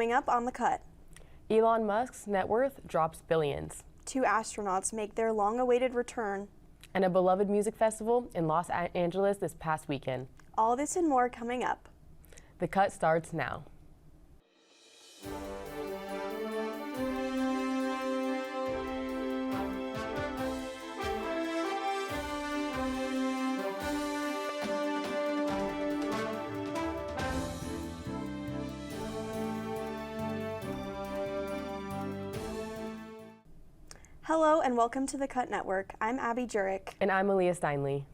Coming up on The Cut. Elon Musk's net worth drops billions. 2 astronauts make their long-awaited return. And a beloved music festival in Los Angeles this past weekend. All this and more coming up. The Cut starts now. Hello and welcome to The Cut Network. I'm Abby Jurek. And I'm Aaliyah Steinley.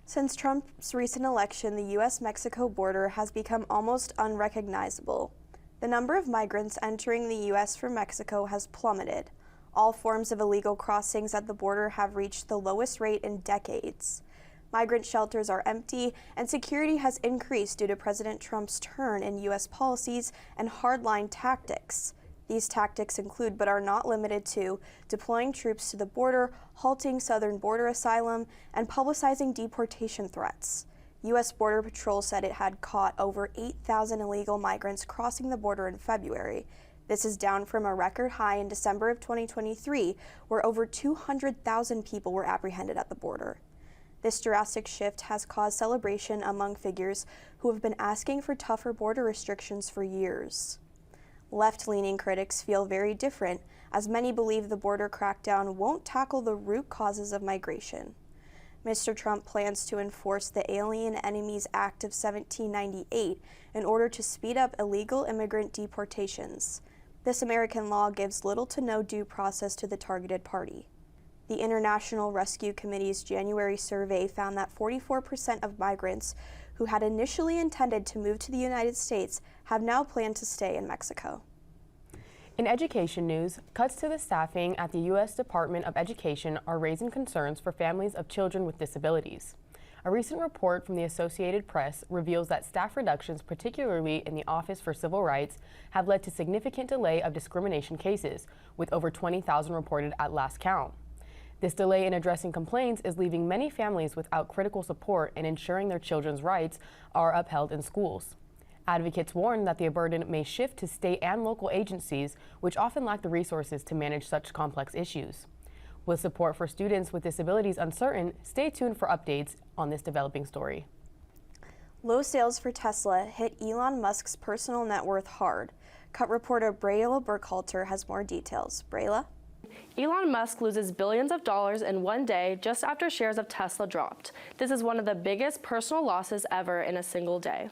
Since Trump's recent election, the U.S.-Mexico border has become almost unrecognizable. The number of migrants entering the U.S. from Mexico has plummeted. All forms of illegal crossings at the border have reached the lowest rate in decades. Migrant shelters are empty, and security has increased due to President Trump's turn in U.S. policies and hardline tactics. These tactics include, but are not limited to, deploying troops to the border, halting southern border asylum, and publicizing deportation threats. U.S. Border Patrol said it had caught over 8,000 illegal migrants crossing the border in February. This is down from a record high in December of 2023, where over 200,000 people were apprehended at the border. This drastic shift has caused celebration among figures who have been asking for tougher border restrictions for years. Left-leaning critics feel very different, as many believe the border crackdown won't tackle the root causes of migration. Mr. Trump plans to enforce the Alien Enemies Act of 1798 in order to speed up illegal immigrant deportations. This American law gives little to no due process to the targeted party. The International Rescue Committee's January survey found that 44% of migrants who had initially intended to move to the United States have now planned to stay in Mexico. In education news, cuts to the staffing at the U.S. Department of Education are raising concerns for families of children with disabilities. A recent report from the Associated Press reveals that staff reductions, particularly in the Office for Civil Rights, have led to significant delay of discrimination cases, with over 20,000 reported at last count. This delay in addressing complaints is leaving many families without critical support in ensuring their children's rights are upheld in schools. Advocates warn that the burden may shift to state and local agencies, which often lack the resources to manage such complex issues. With support for students with disabilities uncertain, stay tuned for updates on this developing story. Low sales for Tesla hit Elon Musk's personal net worth hard. Cut reporter Brayla Burkhalter has more details. Brayla? Elon Musk loses billions of dollars in one day just after shares of Tesla dropped. This is one of the biggest personal losses ever in a single day.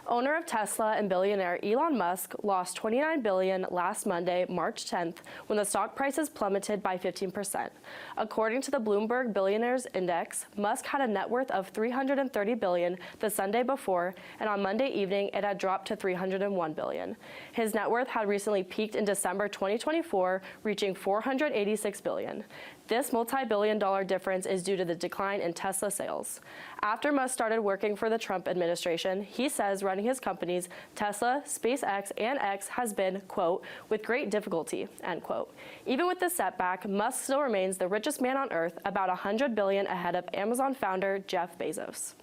Owner of Tesla and billionaire Elon Musk lost $29 billion last Monday, March 10th, when the stock prices plummeted by 15%. According to the Bloomberg Billionaires Index, Musk had a net worth of $330 billion the Sunday before, and on Monday evening it had dropped to $301 billion. His net worth had recently peaked in December 2024, reaching $486 billion. This multi-billion-dollar difference is due to the decline in Tesla sales. After Musk started working for the Trump administration, he says running his companies, Tesla, SpaceX, and X has been, quote, with great difficulty, end quote. Even with this setback, Musk still remains the richest man on earth, about $100 billion ahead of Amazon founder Jeff Bezos.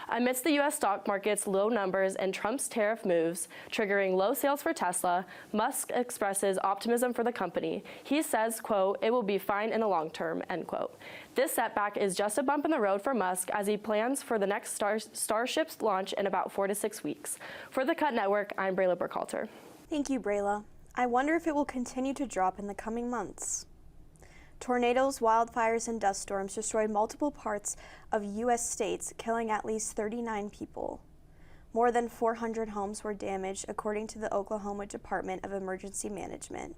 Amidst the U.S. stock market's low numbers and Trump's tariff moves triggering low sales for Tesla, Musk expresses optimism for the company. He says, quote, it will be fine in the long term, end quote. This setback is just a bump in the road for Musk as he plans for the next Starship's launch in about 4 to 6 weeks. For The Cut Network, I'm Brayla Burkhalter. Thank you, Brayla. I wonder if it will continue to drop in the coming months. Tornadoes, wildfires, and dust storms destroyed multiple parts of U.S. states, killing at least 39 people. More than 400 homes were damaged, according to the Oklahoma Department of Emergency Management.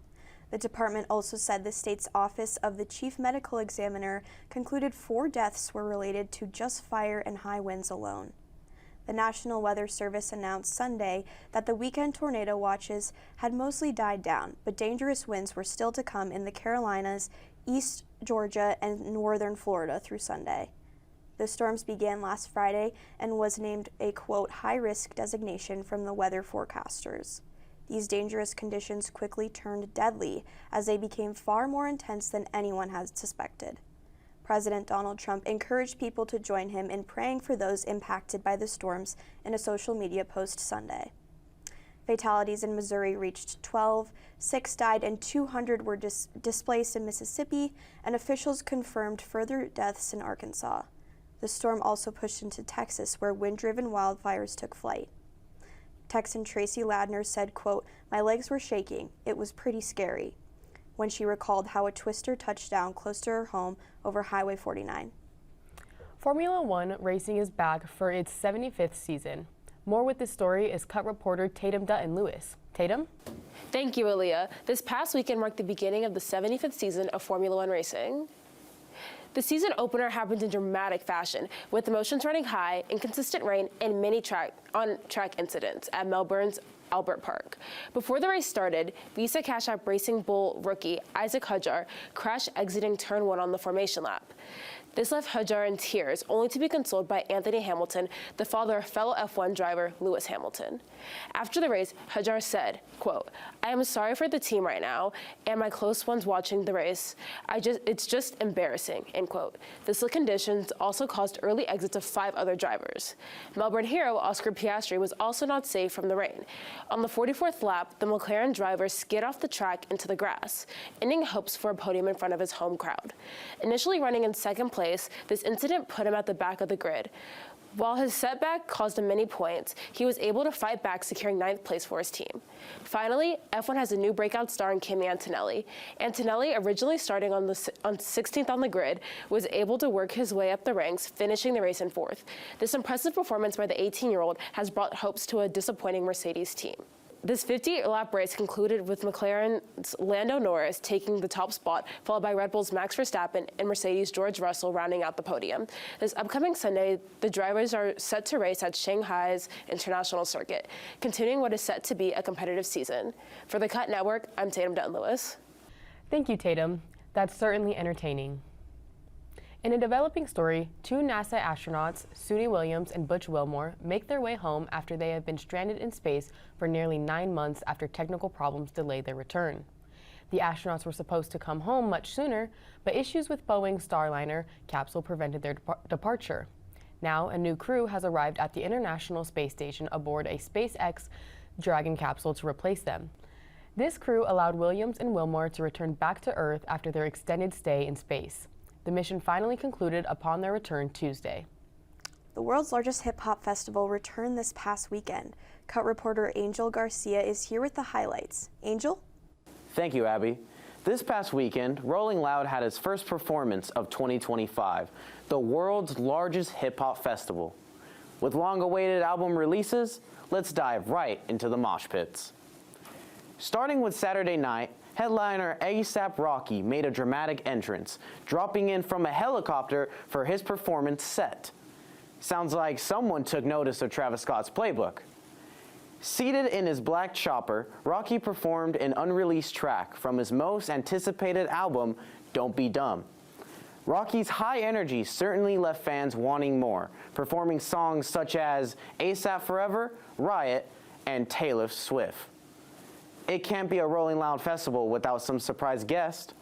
The department also said the state's Office of the Chief Medical Examiner concluded 4 deaths were related to just fire and high winds alone. The National Weather Service announced Sunday that the weekend tornado watches had mostly died down, but dangerous winds were still to come in the Carolinas, East Georgia, and northern Florida through Sunday. The storms began last Friday and was named a, quote, high-risk designation from the weather forecasters. These dangerous conditions quickly turned deadly as they became far more intense than anyone had suspected. President Donald Trump encouraged people to join him in praying for those impacted by the storms in a social media post Sunday. Fatalities in Missouri reached 12, 6 died, and 200 were displaced in Mississippi, and officials confirmed further deaths in Arkansas. The storm also pushed into Texas, where wind-driven wildfires took flight. Texan Tracy Ladner said, quote, "My legs were shaking. It was pretty scary," when she recalled how a twister touched down close to her home over Highway 49. Formula One racing is back for its 75th season. More with this story is Cut reporter Tatum Dutton-Lewis. Tatum? Thank you, Aaliyah. This past weekend marked the beginning of the 75th season of Formula One racing. The season opener happened in dramatic fashion, with emotions running high, inconsistent rain, and many on-track incidents at Melbourne's Albert Park. Before the race started, Visa Cash App Racing Bull rookie Isaac Hudjar crashed exiting turn 1 on the formation lap. This left Hudjar in tears, only to be consoled by Anthony Hamilton, the father of fellow F1 driver Lewis Hamilton. After the race, Hudjar said, quote, "I am sorry for the team right now and my close ones watching the race. It's just embarrassing," end quote. The slick conditions also caused early exits of 5 other drivers. Melbourne hero Oscar Piastri was also not safe from the rain. On the 44th lap, the McLaren driver skid off the track into the grass, ending hopes for a podium in front of his home crowd. Initially running in second place, this incident put him at the back of the grid. While his setback caused him many points, he was able to fight back, securing 9th place for his team. Finally, F1 has a new breakout star in Kimi Antonelli. Antonelli, originally starting on 16th on the grid, was able to work his way up the ranks, finishing the race in 4th. This impressive performance by the 18-year-old has brought hopes to a disappointing Mercedes team. This 50-lap race concluded with McLaren's Lando Norris taking the top spot, followed by Red Bull's Max Verstappen and Mercedes' George Russell rounding out the podium. This upcoming Sunday, the drivers are set to race at Shanghai's International Circuit, continuing what is set to be a competitive season. For the Cut Network, I'm Tatum Dutton-Lewis. Thank you, Tatum. That's certainly entertaining. In a developing story, 2 NASA astronauts, Suni Williams and Butch Wilmore, make their way home after they have been stranded in space for nearly 9 months after technical problems delayed their return. The astronauts were supposed to come home much sooner, but issues with Boeing's Starliner capsule prevented their departure. Now, a new crew has arrived at the International Space Station aboard a SpaceX Dragon capsule to replace them. This crew allowed Williams and Wilmore to return back to Earth after their extended stay in space. The mission finally concluded upon their return Tuesday. The world's largest hip-hop festival returned this past weekend. Cut reporter Angel Garcia is here with the highlights. Angel? Thank you, Abby. This past weekend, Rolling Loud had its first performance of 2025, the world's largest hip-hop festival. With long-awaited album releases, let's dive right into the mosh pits. Starting with Saturday night, headliner A$AP Rocky made a dramatic entrance, dropping in from a helicopter for his performance set. Sounds like someone took notice of Travis Scott's playbook. Seated in his black chopper, Rocky performed an unreleased track from his most anticipated album, Don't Be Dumb. Rocky's high energy certainly left fans wanting more, performing songs such as A$AP Forever, Riot, and Taylor Swift. It can't be a Rolling Loud festival without some surprise guest.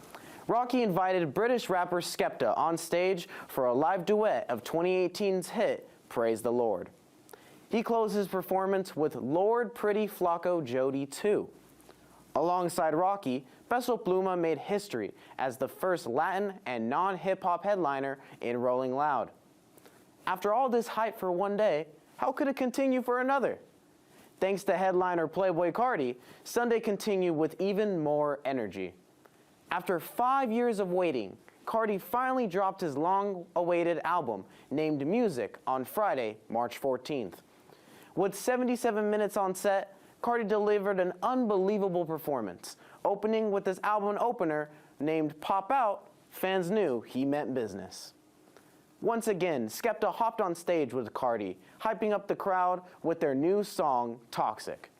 Rocky invited British rapper Skepta on stage for a live duet of 2018's hit, Praise the Lord. He closed his performance with Lord Pretty Flaco Jody 2. Alongside Rocky, Peso Pluma made history as the first Latin and non-hip-hop headliner in Rolling Loud. After all this hype for one day, how could it continue for another? Thanks to headliner Playboi Carti, Sunday continued with even more energy. After 5 years of waiting, Carti finally dropped his long-awaited album, named Music, on Friday, March 14th. With 77 minutes on set, Carti delivered an unbelievable performance. Opening with his album opener, named Pop Out, fans knew he meant business. Once again, Skepta hopped on stage with Carti, hyping up the crowd with their new song, Toxic.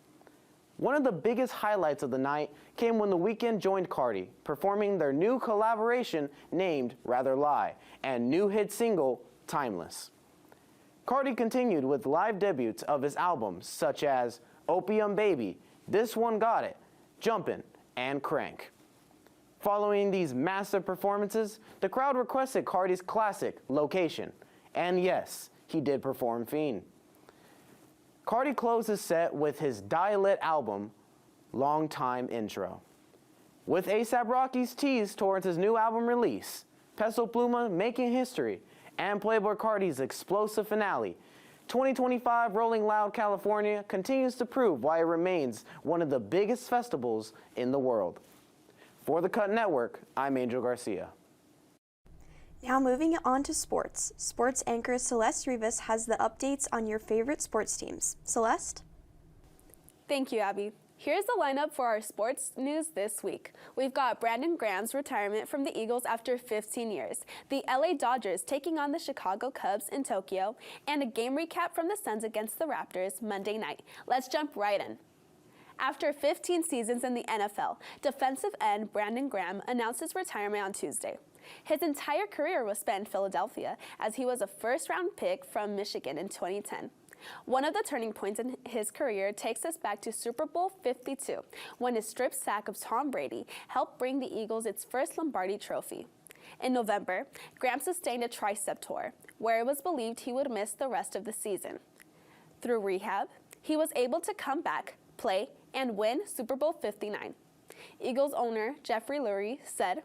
One of the biggest highlights of the night came when The Weeknd joined Carti, performing their new collaboration named Rather Lie, and new hit single, Timeless. Carti continued with live debuts of his albums such as Opium Baby, This One Got It, Jumpin', and Crank. Following these massive performances, the crowd requested Carti's classic, Location, and yes, he did perform Fiend. Cardi closed his set with his Die-Lit album, Long Time Intro. With A$AP Rocky's tease towards his new album release, Peso Pluma making history, and Playboi Carti's explosive finale, 2025 Rolling Loud California continues to prove why it remains one of the biggest festivals in the world. For the Cut Network, I'm Angel Garcia. Now moving on to sports. Sports anchor Celeste Rivas has the updates on your favorite sports teams. Celeste? Thank you, Abby. Here's the lineup for our sports news this week. We've got Brandon Graham's retirement from the Eagles after 15 years, the LA Dodgers taking on the Chicago Cubs in Tokyo, and a game recap from the Suns against the Raptors Monday night. Let's jump right in. After 15 seasons in the NFL, defensive end Brandon Graham announced his retirement on Tuesday. His entire career was spent in Philadelphia, as he was a first-round pick from Michigan in 2010. One of the turning points in his career takes us back to Super Bowl 52, when his strip sack of Tom Brady helped bring the Eagles its first Lombardi trophy. In November, Graham sustained a tricep tear, where it was believed he would miss the rest of the season. Through rehab, he was able to come back, play, and win Super Bowl 59. Eagles owner Jeffrey Lurie said,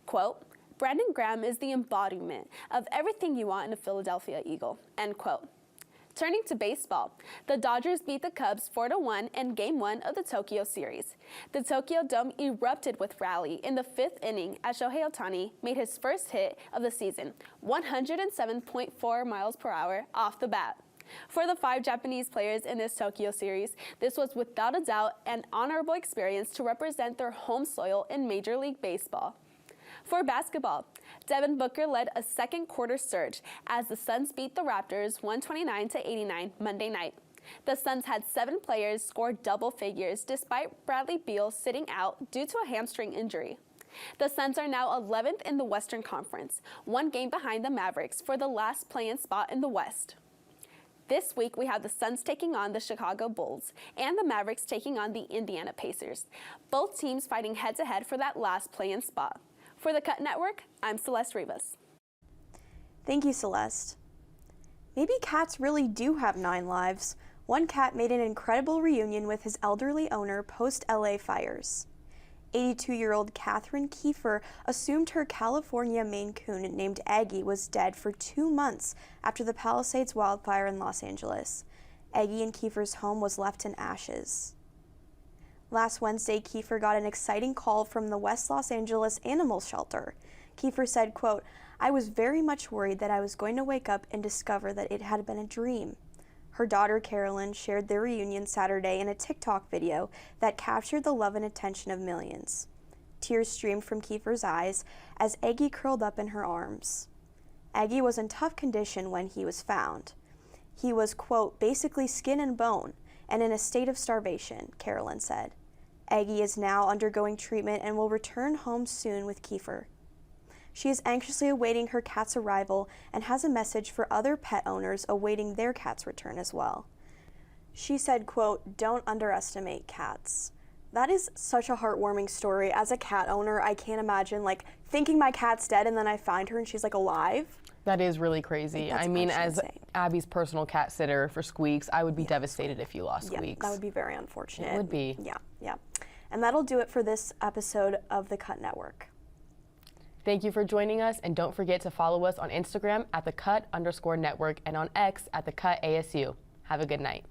quote, "Brandon Graham is the embodiment of everything you want in a Philadelphia Eagle," end quote. Turning to baseball, the Dodgers beat the Cubs 4-1 in Game 1 of the Tokyo series. The Tokyo Dome erupted with rally in the 5th inning as Shohei Ohtani made his first hit of the season, 107.4 miles per hour off the bat. For the 5 Japanese players in this Tokyo series, this was without a doubt an honorable experience to represent their home soil in Major League Baseball. For basketball, Devin Booker led a second quarter surge as the Suns beat the Raptors 129-89 Monday night. The Suns had 7 players score double figures despite Bradley Beal sitting out due to a hamstring injury. The Suns are now 11th in the Western Conference, 1 game behind the Mavericks for the last play-in spot in the West. This week, we have the Suns taking on the Chicago Bulls and the Mavericks taking on the Indiana Pacers, both teams fighting head-to-head for that last play-in spot. For the Cut Network, I'm Celeste Rivas. Thank you, Celeste. Maybe cats really do have 9 lives. One cat made an incredible reunion with his elderly owner post-LA fires. 82-year-old Catherine Kiefer assumed her California Maine Coon named Aggie was dead for 2 months after the Palisades wildfire in Los Angeles. Aggie and Kiefer's home was left in ashes. Last Wednesday, Kiefer got an exciting call from the West Los Angeles Animal Shelter. Kiefer said, quote, "I was very much worried that I was going to wake up and discover that it had been a dream." Her daughter, Carolyn, shared their reunion Saturday in a TikTok video that captured the love and attention of millions. Tears streamed from Kiefer's eyes as Aggie curled up in her arms. Aggie was in tough condition when he was found. He was, quote, "basically skin and bone, and in a state of starvation," Carolyn said. Aggie is now undergoing treatment and will return home soon with Kiefer. She is anxiously awaiting her cat's arrival and has a message for other pet owners awaiting their cat's return as well. She said, quote, "Don't underestimate cats." That is such a heartwarming story. As a cat owner, I can't imagine thinking my cat's dead and then I find her and she's alive. That is really crazy. That's I mean, actually as insane. Abby's personal cat sitter for Squeaks, I would be devastated if you lost Yeah, Squeaks. that would be very unfortunate. It would be. Yeah. And that'll do it for this episode of The Cut Network. Thank you for joining us, and don't forget to follow us on Instagram at @thecut_network and on X @thecut ASU. Have a good night.